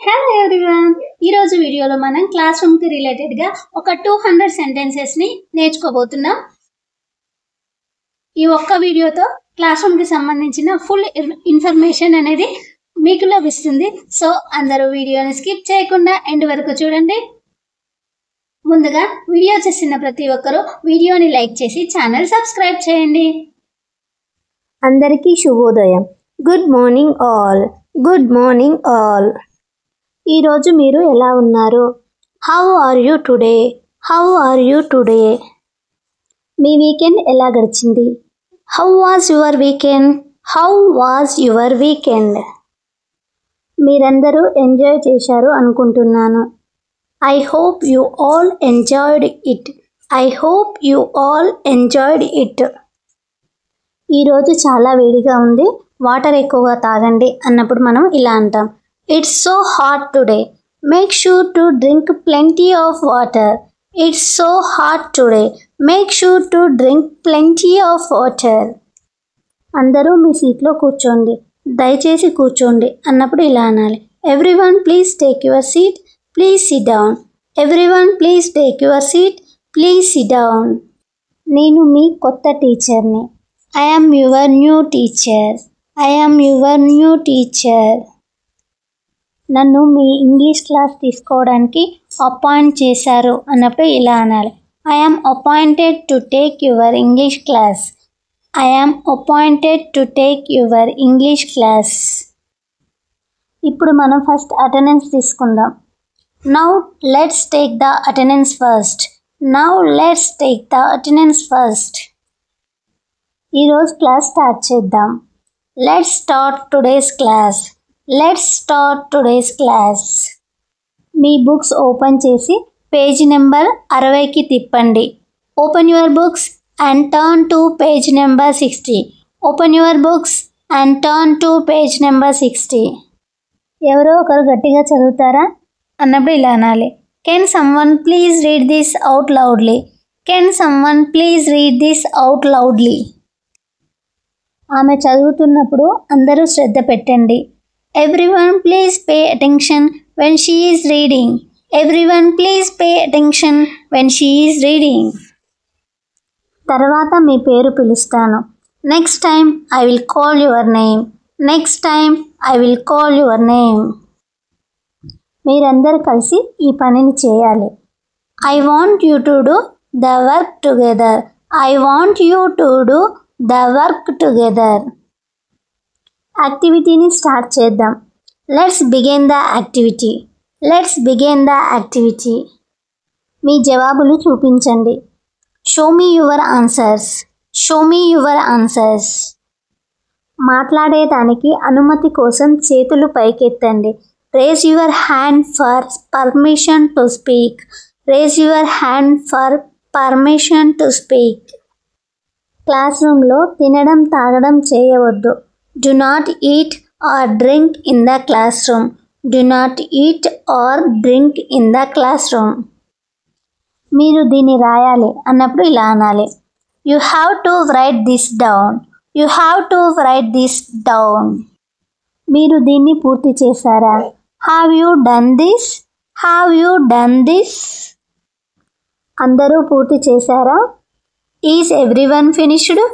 Hello everyone, ఈరోజు వీడియోలో మనం క్లాస్ రూమ్కి రిలేటెడ్గా ఒక 200 సెంటెన్సెస్ని నేర్చుకోబోతున్నాం. ఈ ఒక్క వీడియోతో క్లాస్ రూమ్కి సంబంధించిన ఫుల్ ఇన్ఫర్మేషన్ అనేది మీకు లభిస్తుంది. సో అందరూ వీడియోని స్కిప్ చేయకుండా ఎండ్ వరకు చూడండి. ముందుగా వీడియో చేసిన ప్రతి ఒక్కరూ వీడియోని లైక్ చేసి ఛానల్ సబ్స్క్రైబ్ చేయండి. అందరికీ శుభోదయం. Good morning all. Good morning all. ఈరోజు మీరు ఎలా ఉన్నారు? How are you today? How are you today? మీ వీకెండ్ ఎలా గడిచింది? How was your weekend? How was your weekend? మీరందరూ ఎంజాయ్ చేశారు అనుకుంటున్నాను. I hope you all enjoyed it. I hope you all enjoyed it. ఈరోజు చాలా వేడిగా ఉంది, వాటర్ ఎక్కువగా తాగండి అన్నప్పుడు మనం ఇలా అంటాం. It's so hot today. Make sure to drink plenty of water. It's so hot today. Make sure to drink plenty of water. అందరూ మీ సీట్లో కూర్చోండి, దయచేసి కూర్చోండి అన్నప్పుడు ఇలా అనాలి. Everyone please take your seat. Please sit down. Everyone please take your seat. Please sit down. నేను మీ కొత్త టీచర్ని. I am your new teacher. I am your new teacher. నన్ను మీ ఇంగ్లీష్ క్లాస్ తీసుకోవడానికి అపాయింట్ చేశారు అన్నప్పుడు ఇలా అనాలి. I am appointed to take your English class. I am appointed to take your English class. ఇప్పుడు మనం ఫస్ట్ అటెండెన్స్ తీసుకుందాం. Now let's take the attendance first. Now let's take the attendance first. ఈరోజు class start చేద్దాం. Let's start today's class. Let's start today's class. Me books open చేసి page number 60కి తిప్పండి. Open your books and turn to page number 60. Open your books and turn to page number 60. ఎవరో ఒకరు గట్టిగా చదువుతారా అన్నప్పుడు ఇలా అనాలి. Can someone please read this out loudly. Can someone please read this out loudly. ఆమె చదువుతున్నప్పుడు అందరూ శ్రద్ధ పెట్టండి. Everyone please pay attention when she is reading. Everyone please pay attention when she is reading. తర్వాత మీ పేరు పిలుస్తాను. Next time I will call your name. Next time I will call your name. మీరందరూ కలిసి ఈ పనిని చేయాలి. I want you to do the work together. I want you to do the work together. యాక్టివిటీని start చేద్దాం. Let's begin the activity. Let's begin the activity. మీ జవాబులు చూపించండి. Show me your answers. Show me your answers. మాట్లాడేదానికి అనుమతి కోసం చేతులు పైకెత్తండి. Raise your hand for permission to speak. Raise your hand for permission to speak. Class రూమ్లో తినడం తాగడం చేయవద్దు. Do not eat or drink in the classroom. Do not eat or drink in the classroom. మీరు దీన్ని రాయాలి అన్నప్పుడు ఇలా అనాలి. You have to write this down. You have to write this down. మీరు దీన్ని పూర్తి చేశారా? Have you done this? Have you done this? అందరూ పూర్తి చేశారా? Is everyone finished?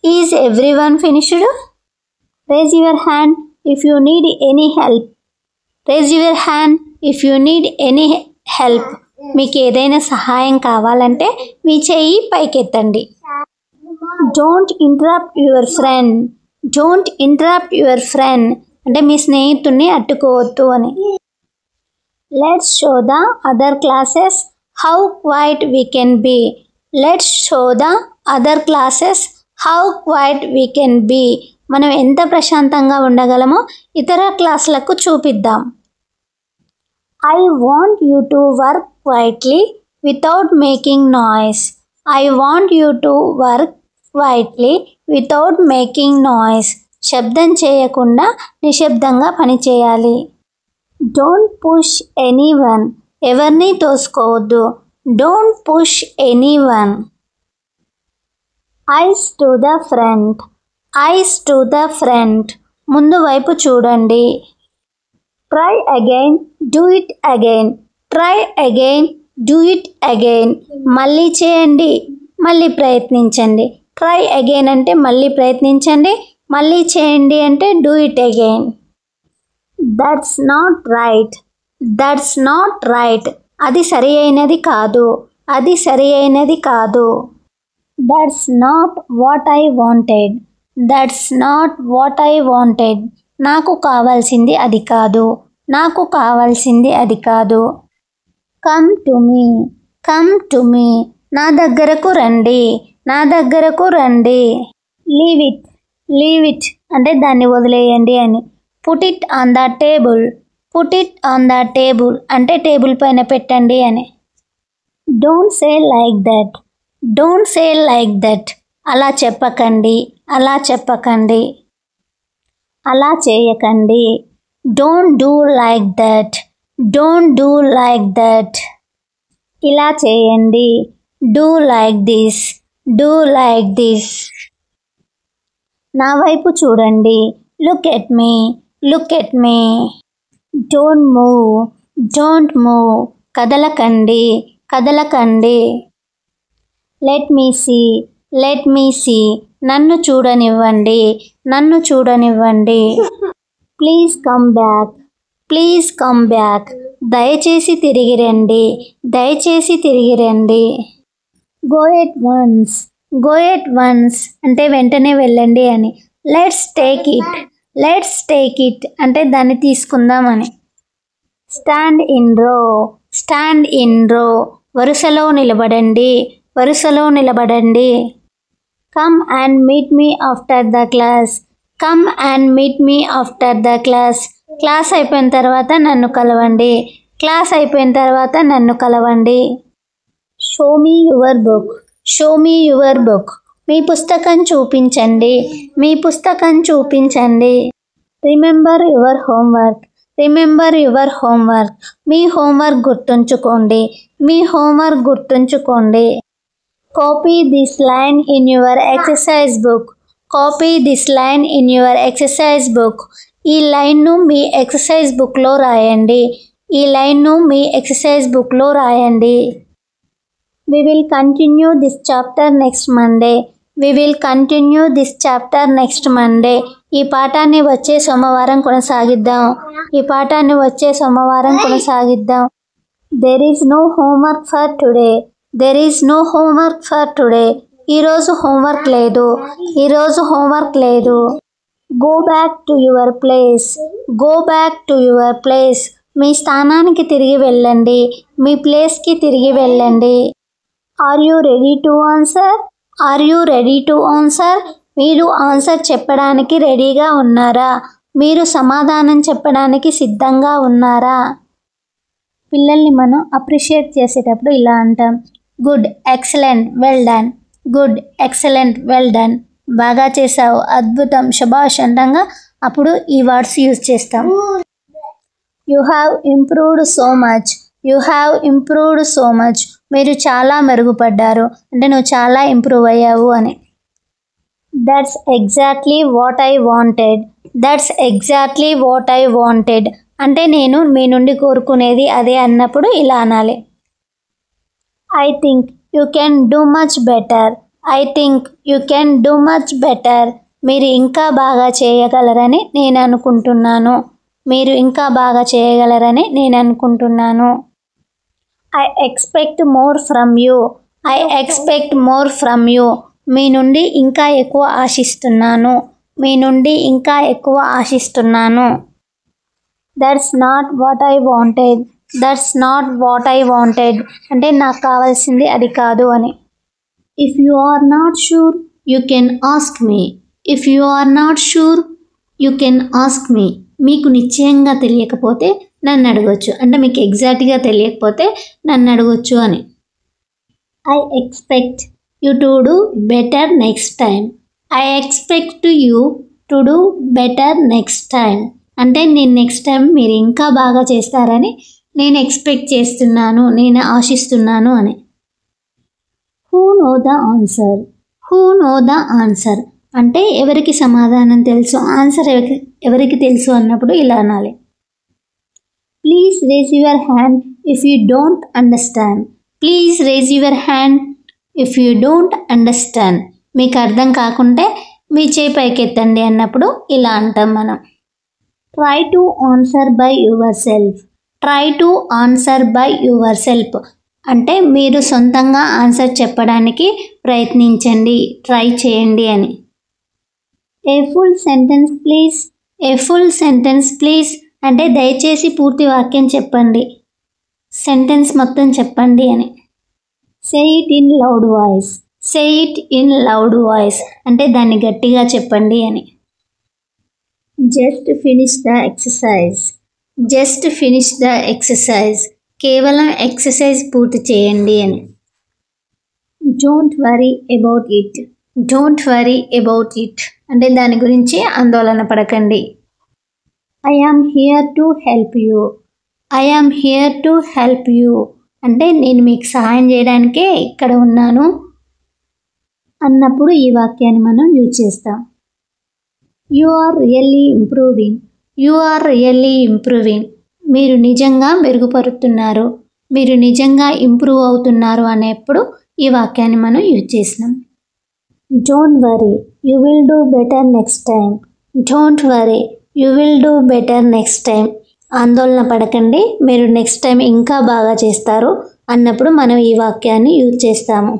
Is everyone finished? Raise your hand if you need any help. Raise your hand if you need any help. మీకు ఏదైనా సహాయం కావాలంటే మీ చెయ్యి పైకెత్తండి. Don't interrupt your friend. Don't interrupt your friend. అంటే మీ స్నేహితుడిని అడ్డుకోవద్దు అని. Let's show the other classes how quiet we can be. Let's show the other classes how quiet we can be. మనం ఎంత ప్రశాంతంగా ఉండగలమో ఇతర క్లాసులకు చూపిద్దాం. I want you to work quietly without making noise. I want you to work quietly without making noise. శబ్దం చేయకుండా నిశ్శబ్దంగా పనిచేయాలి. Don't push anyone. ఎవరిని తోసుకోవద్దు. Don't push anyone. Eyes to the front. Eyes to the front. ముందు వైపు చూడండి. Try again, do it again. Try again, do it again. మళ్ళీ చేయండి, మళ్ళీ ప్రయత్నించండి. ట్రై అగైన్ అంటే మళ్ళీ ప్రయత్నించండి, మళ్ళీ చేయండి అంటే do it again. That's not right, that's not right. అది సరి అయినది కాదు, అది సరి అయినది కాదు. That's not what I wanted, that's not what I wanted. నాకు కావాల్సింది అది కాదు, నాకు కావాల్సింది అది కాదు. Come to me, come to me. నా దగ్గరకు రండి, నా దగ్గరకు రండి. లీవ్ ఇట్, లీవ్ ఇట్ అంటే దాన్ని వదిలేయండి అని. Put it on the table, put it on the table అంటే టేబుల్ పైన పెట్టండి అని. Don't say like that, don't say like that. అలా చెప్పకండి, అలా చెప్పకండి. అలా చేయకండి. Don't do like that, don't do like that. ఇలా చేయండి. Do like this, do like this. నా వైపు చూడండి. Look at me, look at me. Don't move, don't move. కదలకండి, కదలకండి. Let me see, let me see. నన్ను చూడనివ్వండి, నన్ను చూడనివ్వండి. Please come back, please come back. దయచేసి తిరిగి రండి, దయచేసి తిరిగి రండి. Go at once, go at once అంటే వెంటనే వెళ్ళండి అని. Let's take it, let's take it అంటే దాన్ని తీసుకుందామని. Stand in row, stand in row. వరుసలో నిలబడండి, వరుసలో నిలబడండి. Come and meet me after the class, come and meet me after the class. Class అయిపోయిన తర్వాత నన్ను కలవండి, క్లాస్ అయిపోయిన తర్వాత నన్ను కలవండి. Show me your book, show me your book. మీ పుస్తకం చూపించండి, మీ పుస్తకం చూపించండి. Remember your homework, remember your homework. మీ హోంవర్క్ గుర్తుంచుకోండి, మీ హోంవర్క్ గుర్తుంచుకోండి. Copy this line in your exercise book, copy this line in your exercise book. ఈ లైన్ను మీ ఎక్సర్సైజ్ బుక్లో రాయండి, ఈ లైన్ను మీ ఎక్సర్సైజ్ బుక్లో రాయండి. We will continue this chapter next Monday. We will continue this chapter next Monday. ఈ పాఠాన్ని వచ్చే సోమవారం కొనసాగిద్దాం, ఈ పాఠాన్ని వచ్చే సోమవారం కొనసాగిద్దాం. There is no homework for today, there is no homework for today. ఈరోజు హోంవర్క్ లేదు, ఈరోజు హోంవర్క్ లేదు. Go back to your place, go back to your place. మీ స్థానానికి తిరిగి వెళ్ళండి, మీ ప్లేస్కి తిరిగి వెళ్ళండి. Are you ready to answer, are you ready to answer. మీరు ఆన్సర్ చెప్పడానికి రెడీగా ఉన్నారా, మీరు సమాధానం చెప్పడానికి సిద్ధంగా ఉన్నారా. పిల్లల్ని మనం అప్రిషియేట్ చేసేటప్పుడు ఇలా అంటాం, good, excellent, well done. Good, excellent, well done. బాగా చేసావు, అద్భుతం, శభాష్ అంటాంగా అప్పుడు ఈ వర్డ్స్ యూజ్ చేస్తాం. You have improved so much, you have improved so much. మీరు చాలా మెరుగుపడ్డారు అంటే నువ్వు చాలా ఇంప్రూవ్ అయ్యావు అని. That's exactly what I wanted, that's exactly what I wanted అంటే నేను మీ నుండి కోరుకునేది అదే అన్నప్పుడు ఇలా అనాలి. I think you can do much better, I think you can do much better. మీరు ఇంకా బాగా చేయగలరని నేను అనుకుంటున్నాను, మీరు ఇంకా బాగా చేయగలరని నేను అనుకుంటున్నాను. I expect more from you, I expect more from you. మీ నుండి ఇంకా ఎక్కువ ఆశిస్తున్నాను, మీ నుండి ఇంకా ఎక్కువ ఆశిస్తున్నాను. That's not what I wanted, that's not what I wanted అంటే నాకు కావాల్సింది అది కాదు అని. If you are not sure you can ask me, if you are not sure you can ask me. మీకు నిశ్చయంగా తెలియకపోతే నన్ను అడగొచ్చు అంటే మీకు ఎగ్జాక్ట్గా తెలియకపోతే నన్ను అడగొచ్చు అని. I expect you to do better next time, I expect you to do better next time అంటే నేను నెక్స్ట్ టైం మీరు ఇంకా బాగా చేస్తారని నేను ఎక్స్పెక్ట్ చేస్తున్నాను, నేను ఆశిస్తున్నాను అని. Who know the answer, who know the answer అంటే ఎవరికి సమాధానం తెలుసు, ఆన్సర్ ఎవరికి తెలుసు అన్నప్పుడు ఇలా అనాలి. Please raise your hand if you don't understand. Please raise your hand if you don't understand. మీకు అర్థం కాకుంటే మీ చేయి పైకెత్తండి అన్నప్పుడు ఇలా అంటాం మనం. Try to answer by yourself. Try to answer by yourself అంటే మీరు సొంతంగా ఆన్సర్ చెప్పడానికి ప్రయత్నించండి, ట్రై చేయండి అని. A full sentence please. A full sentence please అంటే దయచేసి పూర్తి వాక్యం చెప్పండి, సెంటెన్స్ మొత్తం చెప్పండి అని. Say it in loud voice. Say it in loud voice అంటే దాన్ని గట్టిగా చెప్పండి అని. Just finish the exercise. Just finish the exercise కేవలం ఎక్సర్సైజ్ పూర్తి చేయండి అని. Don't worry about it. Don't worry about it అంటే దాని గురించి ఆందోళన పడకండి. I am here to help you. I am here to help you అంటే నేను మీకు సహాయం చేయడానికే ఇక్కడ ఉన్నాను అన్నప్పుడు ఈ వాక్యాన్ని మనం యూజ్ చేస్తాం. You are really improving. You are really improving మీరు నిజంగా మెరుగుపరుతున్నారు, మీరు నిజంగా ఇంప్రూవ్ అవుతున్నారు అనేప్పుడు ఈ వాక్యాన్ని మనం యూజ్ చేసినాం. Don't worry you will do better next time. Don't worry you will do better next time ఆందోళన పడకండి, మీరు నెక్స్ట్ టైం ఇంకా బాగా చేస్తారు అన్నప్పుడు మనం ఈ వాక్యాన్ని యూజ్ చేస్తాము.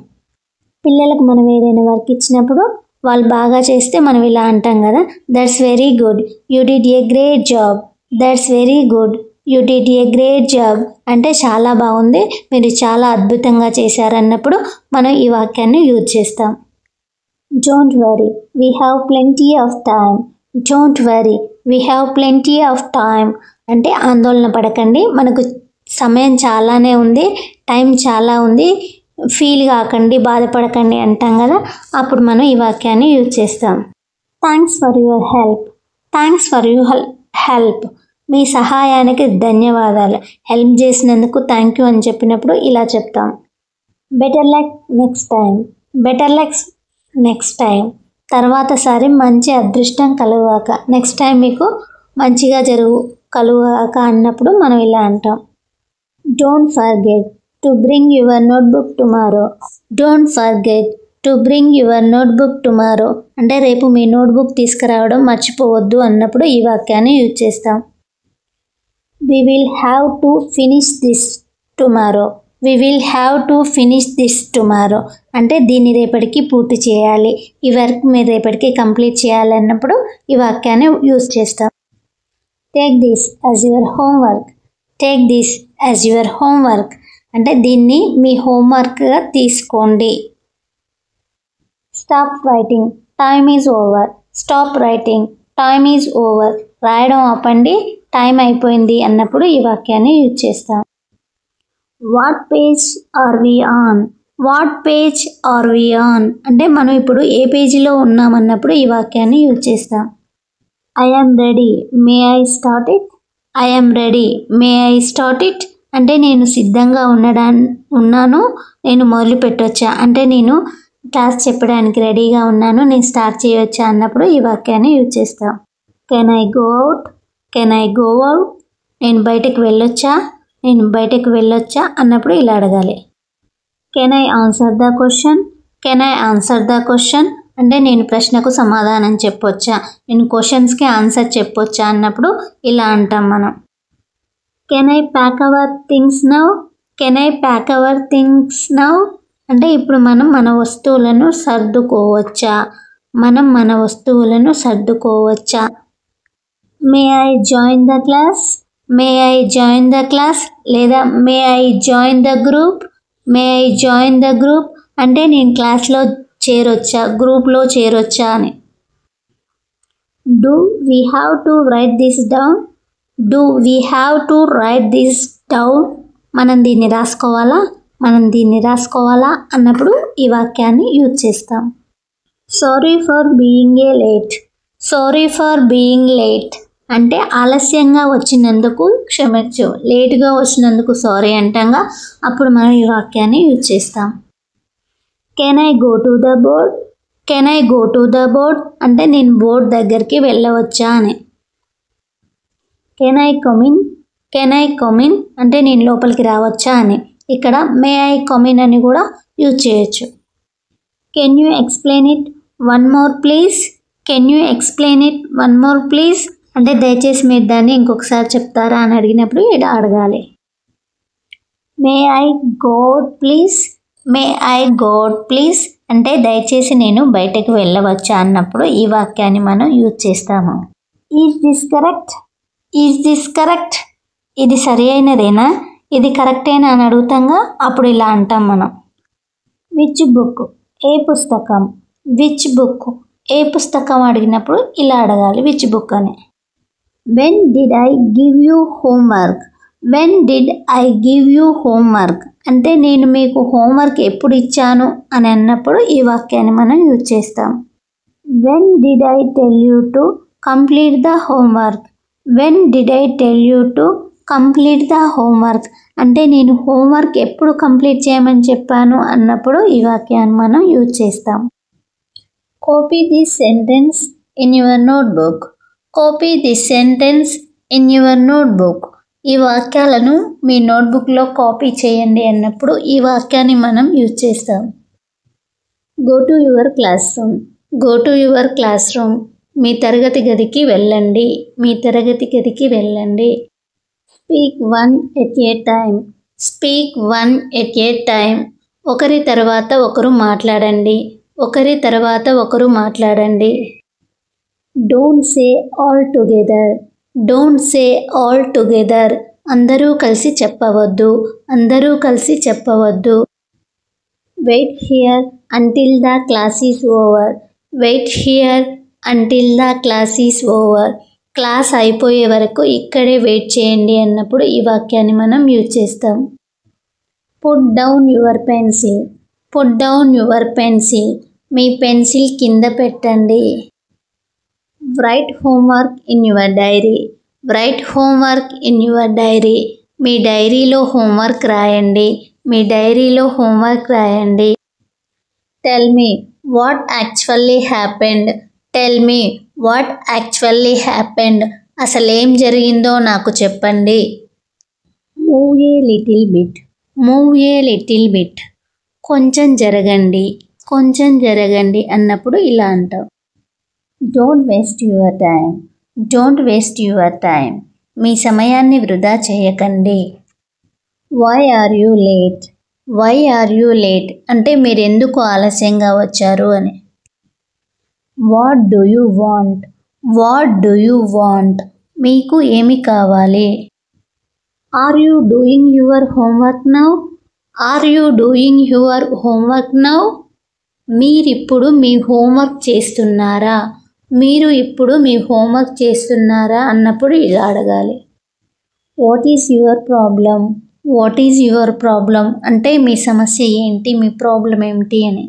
పిల్లలకు మనం ఏదైనా వర్క్ ఇచ్చినప్పుడు వాళ్ళు బాగా చేస్తే మనం ఇలా అంటాం కదా, that's very good, you did a great job. That's very good, you did a great job అంటే చాలా బాగుంది, మీరు చాలా అద్భుతంగా చేశారు అన్నప్పుడు మనం ఈ వాక్యాన్ని యూజ్ చేస్తాం. Don't worry we have plenty of time. Don't worry we have plenty of time అంటే ఆందోళన పడకండి, మనకు సమయం చాలానే ఉంది, టైం చాలా ఉంది, ఫీల్ కాకండి, బాధపడకండి అంటాం కదా, అప్పుడు మనం ఈ వాక్యాన్ని యూజ్ చేస్తాం. Thanks for your help. Thanks for your help me సహాయానికి ధన్యవాదాలు, హెల్ప్ చేసినందుకు థ్యాంక్ యూ అని చెప్పినప్పుడు ఇలా చెప్తాం. Better luck next time. Better luck next time తర్వాతసారి మంచి అదృష్టం కలుగాక. నెక్స్ట్ టైం మీకు మంచిగా కలుగాక అన్నప్పుడు మనం ఇలా అంటాం. Don't forget to bring your notebook tomorrow. Don't forget to bring your notebook tomorrow అంటే రేపు మీ నోట్బుక్ తీసుకురావడం మర్చిపోవద్దు అన్నప్పుడు ఈ వాక్యాన్ని యూజ్ చేస్తాం. We will have to finish this tomorrow. We will have to finish this tomorrow అంటే దీన్ని రేపటికి పూర్తి చేయాలి, ఈ వర్క్ మీరు రేపటికి కంప్లీట్ చేయాలి అన్నప్పుడు ఈ వాక్యాన్ని యూజ్ చేస్తాం. Take this as your homework. Take this as your homework అంటే దీన్ని మీ హోంవర్క్గా తీసుకోండి. Stop writing, time is over. Stop writing, time is over రాయడం ఆపండి, టైం అయిపోయింది అన్నప్పుడు ఈ వాక్యాన్ని యూజ్ చేస్తాం. What page are we on. What page are we on అంటే మనం ఇప్పుడు ఏ పేజీలో ఉన్నామన్నప్పుడు ఈ వాక్యాన్ని యూజ్ చేస్తాం. I am ready, may I start it. I am ready, may I start it అంటే నేను సిద్ధంగా ఉన్నాను, నేను మొదలు పెట్టొచ్చా అంటే నేను క్లాస్ చెప్పడానికి రెడీగా ఉన్నాను, నేను స్టార్ట్ చేయొచ్చా అన్నప్పుడు ఈ వాక్యాన్ని యూజ్ చేస్తాం. Can I go out. Can I go out నేను బయటకు వెళ్ళొచ్చా, నేను బయటకు వెళ్ళొచ్చా అన్నప్పుడు ఇలా అడగాలి. Can I answer the question. Can I answer the question అంటే నేను ప్రశ్నకు సమాధానం చెప్పొచ్చా, నేను క్వశ్చన్స్కి ఆన్సర్ చెప్పొచ్చా అన్నప్పుడు ఇలా అంటాం మనం. Can I pack our things now. Can I pack our things now అంటే ఇప్పుడు మనం మన వస్తువులను సర్దుకోవచ్చా, మనం మన వస్తువులను సర్దుకోవచ్చా. May I join the class. May I join the class లేదా may I join the group. May I join the group అంటే నేను క్లాస్లో చేరొచ్చా, గ్రూప్లో చేరొచ్చా అని. Do we have to write this down. Do we have to write this down మనం దీన్ని రాసుకోవాలా, మనం దీన్ని రాసుకోవాలా అన్నప్పుడు ఈ వాక్యాన్ని యూజ్ చేస్తాం. Sorry for being a late. Sorry for being late అంటే ఆలస్యంగా వచ్చినందుకు క్షమించు, లేటుగా వచ్చినందుకు సారీ అంటాంగా, అప్పుడు మనం ఈ వాక్యాన్ని యూజ్ చేస్తాం. Can I go to the board. Can I go to the board అంటే నేను బోర్డ్ దగ్గరికి వెళ్ళవచ్చా అని. Can I come in. Can I come in అంటే నేను లోపలికి రావచ్చా అని. ఇక్కడ మే ఐ కమ్ ఇన్ అని కూడా యూజ్ చేయొచ్చు. Can you explain it one more please, can you explain it one more please అంటే దయచేసి మీరు దాన్ని ఇంకొకసారి చెప్తారా అని అడిగినప్పుడు ఇలా అడగాలి. May I go please, may I go please అంటే దయచేసి నేను బయటకు వెళ్ళవచ్చా అన్నప్పుడు ఈ వాక్యాన్ని మనం యూజ్ చేస్తాము. Is this correct, is this correct ఇది సరి అయినదేనా, ఇది కరెక్టేనా అని అడుగుతాంగా, అప్పుడు ఇలా అంటాం మనం. విచ్ బుక్ ఏ పుస్తకం, విచ్ బుక్ ఏ పుస్తకం అడిగినప్పుడు ఇలా అడగాలి విచ్ బుక్ అని. When did I give you homework, when did I give you homework అంటే నేను మీకు హోంవర్క్ ఎప్పుడు ఇచ్చాను అని అన్నప్పుడు ఈ వాక్యాన్ని మనం యూజ్ చేస్తాం. When did I tell you to complete the homework, when did I tell you to complete the homework అంటే నేను హోంవర్క్ ఎప్పుడు కంప్లీట్ చేయమని చెప్పాను అన్నప్పుడు ఈ వాక్యాన్ని మనం యూజ్ చేస్తాం. Copy this sentence in your notebook, copy this sentence in your notebook ఈ వాక్యాలను మీ నోట్బుక్లో కాపీ చేయండి అన్నప్పుడు ఈ వాక్యాన్ని మనం యూజ్ చేస్తాం. Go to your classroom, go to your classroom మీ తరగతి గదికి వెళ్ళండి, మీ తరగతి గదికి వెళ్ళండి. Speak one at a time, speak one at a time ఒకరి తర్వాత ఒకరు మాట్లాడండి, ఒకరి తర్వాత ఒకరు మాట్లాడండి. Don't say all together, don't say all together అందరూ కలిసి చెప్పవద్దు, అందరూ కలిసి చెప్పవద్దు. Wait here until the class is over, wait here until the class is over class అయిపోయే వరకు ఇక్కడే వెయిట్ చేయండి అన్నప్పుడు ఈ వాక్యాన్ని మనం యూజ్ చేస్తాం. Put down your pencil, put down your pencil మీ పెన్సిల్ కింద పెట్టండి. Write homework in your diary, write homework in your diary మీ డైరీలో హోంవర్క్ రాయండి, మీ డైరీలో హోంవర్క్ రాయండి. Tell me what actually happened, tell me what actually happened అసలేం జరిగిందో నాకు చెప్పండి. Move a little bit, move a little bit కొంచెం జరగండి, కొంచెం జరగండి అన్నప్పుడు ఇలా అంటాం. Don't waste your time, don't waste your time మీ సమయాన్ని వృధా చేయకండి. Why are you late, why are you late అంటే మీరు ఎందుకు ఆలస్యంగా వచ్చారు అని. What do you want, what do you want మీకు ఏమి కావాలి. Are you doing your homework now, are you doing your homework now మీరిప్పుడు మీ హోంవర్క్ చేస్తున్నారా, మీరు ఇప్పుడు మీ హోంవర్క్ చేస్తున్నారా అన్నప్పుడు ఇలా అడగాలి. What is your problem, what is your problem అంటే మీ సమస్య ఏంటి, మీ ప్రాబ్లం ఏమిటి అని.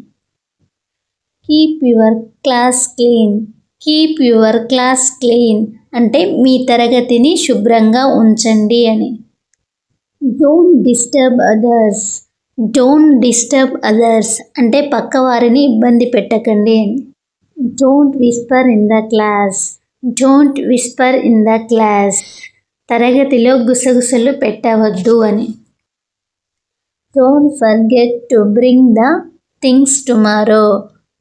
Keep your class clean, keep your class clean అంటే మీ తరగతిని శుభ్రంగా ఉంచండి అని. Don't disturb others, don't disturb others అంటే పక్కవారిని ఇబ్బంది పెట్టకండి అని. Don't Whisper in the class, don't Whisper in the class తరగతిలో గుసగుసలు పెట్టవద్దు అని. Don't forget to bring the things tomorrow,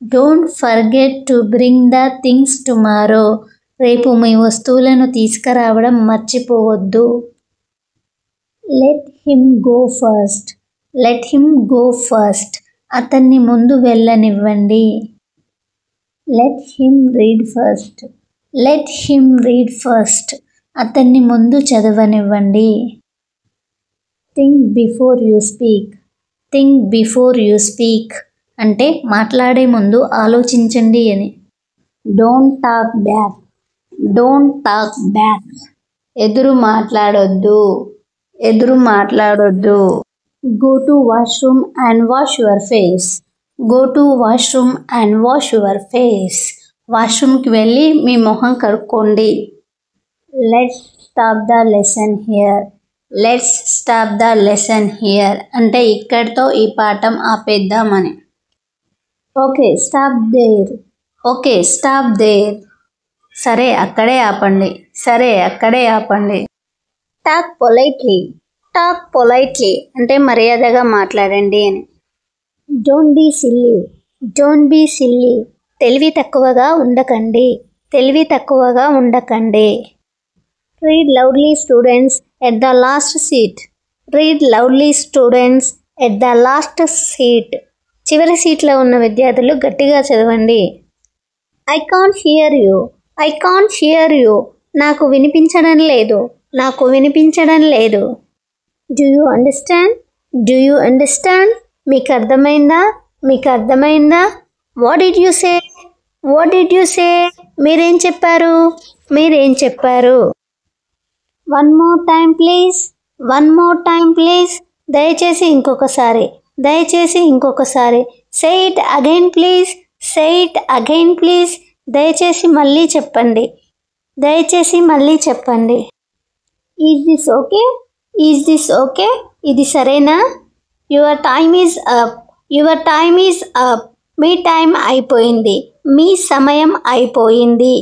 don't forget to bring the things tomorrow రేపు మీ వస్తువులను తీసుకురావడం మర్చిపోవద్దు. Let him go first, let him go first అతన్ని ముందు వెళ్ళనివ్వండి. Let him read first, let him read first అతన్ని ముందు చదవనివ్వండి. Think before you speak, think before you speak అంటే మాట్లాడే ముందు ఆలోచించండి అని. Don't talk back, don't talk back ఎదురు మాట్లాడొద్దు, ఎదురు మాట్లాడొద్దు. Go to washroom and wash your face, go to washroom and wash your face వాష్రూమ్కి వెళ్ళి మీ మొహం కడుక్కోండి. Let's stop the lesson here, let's stop the lesson here అంటే ఇక్కడితో ఈ పాఠం ఆపేద్దామని. Okay stop there, okay stop there సరే అక్కడే ఆపండి, సరే అక్కడే ఆపండి. Talk politely. టాక్ పొలైట్లీ అంటే మర్యాదగా మాట్లాడండి అని. Don't be silly. Don't be silly. తెలివి తక్కువగా ఉండకండి. తెలివి తక్కువగా ఉండకండి. Read loudly students at the last seat. Read loudly students at the last seat. చివరి సీట్లో ఉన్న విద్యార్థులు గట్టిగా చదవండి. I can't hear you. I can't hear you. నాకు వినిపించడం లేదు. నాకు వినిపించడం లేదు. Do you understand. Do you understand. మీకు అర్థమైందా. మీకు అర్థమైందా. What did you say. What did you say. మీరేం చెప్పారు. మీరేం చెప్పారు. One more time please. One more time please. దయచేసి ఇంకొకసారి. దయచేసి ఇంకొకసారి. Say it again please. Say it again please. దయచేసి మళ్ళీ చెప్పండి. దయచేసి మళ్ళీ చెప్పండి. Is this okay. Is this okay. ఇది సరేనా. Your time is up. Your time is up. Me time అయిపోయింది. మీ సమయం అయిపోయింది.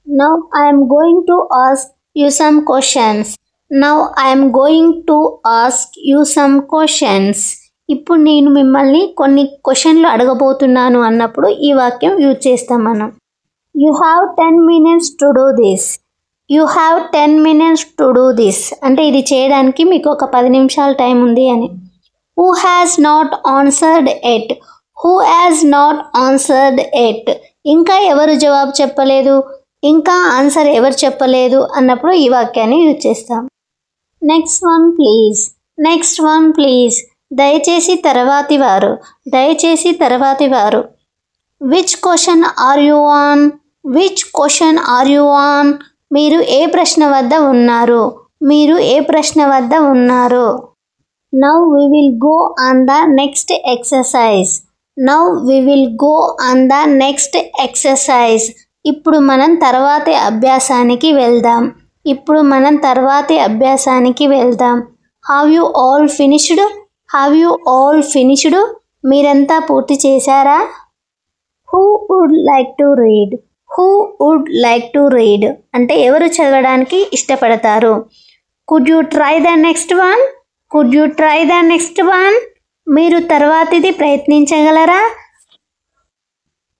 Now I'm going to ask you some questions. Now I'm going to ask you some questions. ఇప్పుడు నేను మిమ్మల్ని కొన్ని క్వశ్చన్లు అడగబోతున్నాను అన్నప్పుడు ఈ వాక్యం యూజ్ చేస్తాం మనం. You have 10 minutes to do this. You have 10 minutes to do this అంటే ఇది చేయడానికి మీకు ఒక 10 నిమిషాలు టైం ఉంది అని. Who has not answered at. Who has not answered at. ఇంకా ఎవరు జవాబు చెప్పలేదు. ఇంకా ఆన్సర్ ఎవరు చెప్పలేదు అన్నప్పుడు ఈ వాక్యాన్ని యూజ్ చేస్తాం. Next one please. Next one please. దయచేసి తర్వాతి వారు. దయచేసి తర్వాతి వారు. Which question are you on. Which question are you on. మీరు ఏ ప్రశ్న వద్ద ఉన్నారు. మీరు ఏ ప్రశ్న వద్ద ఉన్నారు. Now we will go on the next exercise. Now we will go on the next exercise. ఇప్పుడు మనం తర్వాతి అభ్యాసానికి వెళ్దాం. ఇప్పుడు మనం తర్వాతి అభ్యాసానికి వెళ్దాం. Have you all finished. Have you all finished. మీరంతా పూర్తి చేశారా. Who would like to read. Who would like to read అంటే ఎవరు చదవడానికి ఇష్టపడతారు. Could you try the next one. Could you try the next one. మీరు తర్వాతిది ప్రయత్నించగలరా.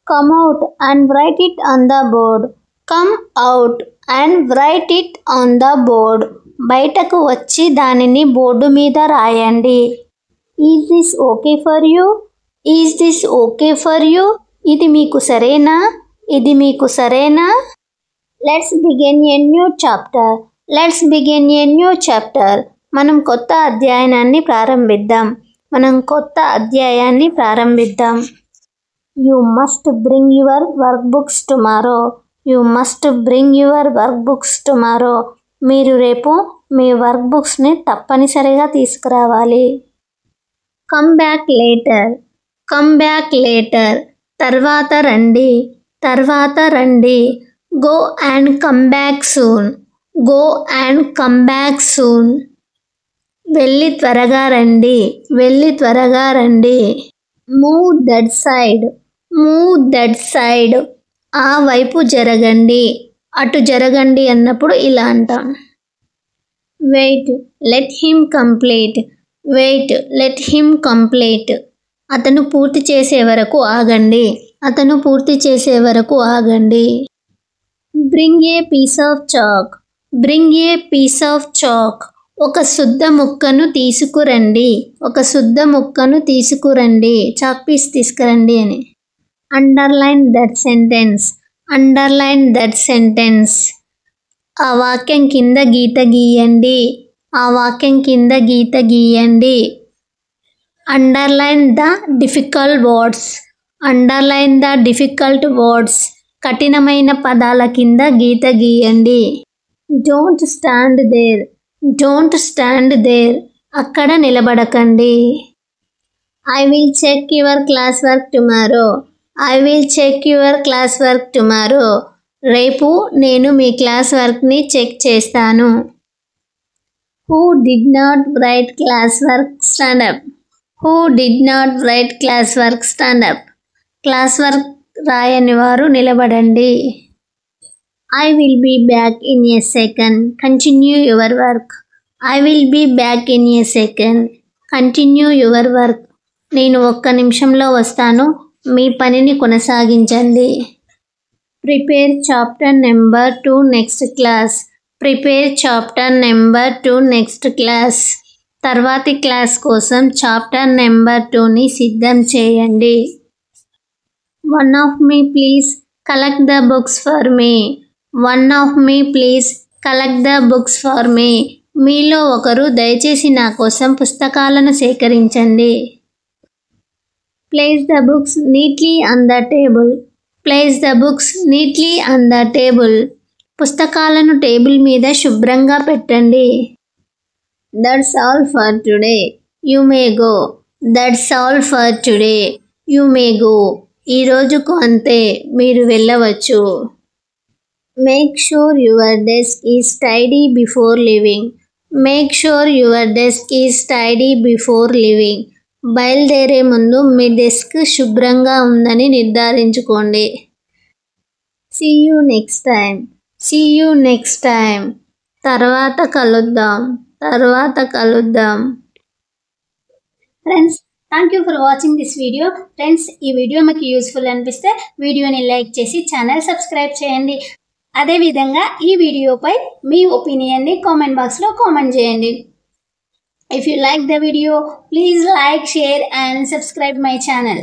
Come out and write it on the board. Come out and write it on the board. బయటకు వచ్చి దానిని బోర్డు మీద రాయండి. Is this okay for you. Is this okay for you. ఇది మీకు సరేనా. ఇది మీకు సరేనా. Let's begin a new chapter. Let's begin a new chapter. మనం కొత్త అధ్యాయాన్ని ప్రారంభిద్దాం. మనం కొత్త అధ్యాయాన్ని ప్రారంభిద్దాం. You must bring your work books tomorrow. You must bring your work books tomorrow. మీరు రేపు మీ వర్క్ బుక్స్ని తప్పనిసరిగా తీసుకురావాలి. Come back later. Come back later. తర్వాత రండి. తర్వాత రండి. Go and come back soon. Go and come back soon. వెళ్ళి త్వరగా రండి. వెళ్ళి త్వరగా రండి. Move that side. Move that side. ఆ వైపు జరగండి. అటు జరగండి అన్నప్పుడు ఇలా అంటాం. Wait. Let him complete. Wait. Let him complete. అతను పూర్తి చేసే వరకు ఆగండి. అతను పూర్తి చేసే వరకు ఆగండి. Bring a piece of chalk. Bring a piece of chalk. ఒక శుద్ధ ముక్కను తీసుకురండి. ఒక శుద్ధ ముక్కను తీసుకురండి. చాక్ పీస్ తీసుకురండి అని. Underline that sentence. Underline that sentence. ఆ వాక్యం కింద గీత గీయండి. ఆ వాక్యం కింద గీత గీయండి. Underline the difficult words. Underline the difficult words. కఠినమైన పదాల కింద గీత గీయండి. Don't stand there. Don't stand there. అక్కడ నిలబడకండి. I will check your class work tomorrow. I will check your class work tomorrow. రేపు నేను మీ క్లాస్ వర్క్ని చెక్ చేస్తాను. Who did not write class work stand up. Who did not write class work stand up. Class work రాయని వారు నిలబడండి. I will be back in a second. Continue your work. I will be back in a second. Continue your work. నేను ఒక్క నిమిషంలో వస్తాను. మీ పనిని కొనసాగించండి. Prepare chapter number 2 next class. Prepare chapter number 2 next class. తర్వాతి క్లాస్ కోసం chapter number 2ని సిద్ధం చేయండి. One of me please collect the books for me. One of me please collect the books for me. మీలో ఒకరు దయచేసి నా కోసం పుస్తకాలను సేకరించండి. Place the books neatly on the table. Place the books neatly on the table. పుస్తకాలను table మీద శుభ్రంగా పెట్టండి. That's all for today. You may go. That's all for today. You may go. ఈ రోజుకు అంతే, మీరు వెళ్ళవచ్చు. Make sure your desk is tidy before leaving. Make sure your desk is tidy before leaving. బయలుదేరే ముందు మీ డెస్క్ శుభ్రంగా ఉందని నిర్ధారించుకోండి. See you next time. See you next time. తర్వాత కలుద్దాం. తర్వాత కలుద్దాం. Friends, thank you for watching this video. Friends, ఈ వీడియో మీకు యూస్ఫుల్ అనిపిస్తే వీడియోని లైక్ చేసి ఛానల్ సబ్స్క్రైబ్ చేయండి. అదేవిధంగా ఈ వీడియోపై మీ ఒపీనియన్ని కామెంట్ బాక్స్లో కామెంట్ చేయండి. If you like the video, please like, share and subscribe my channel.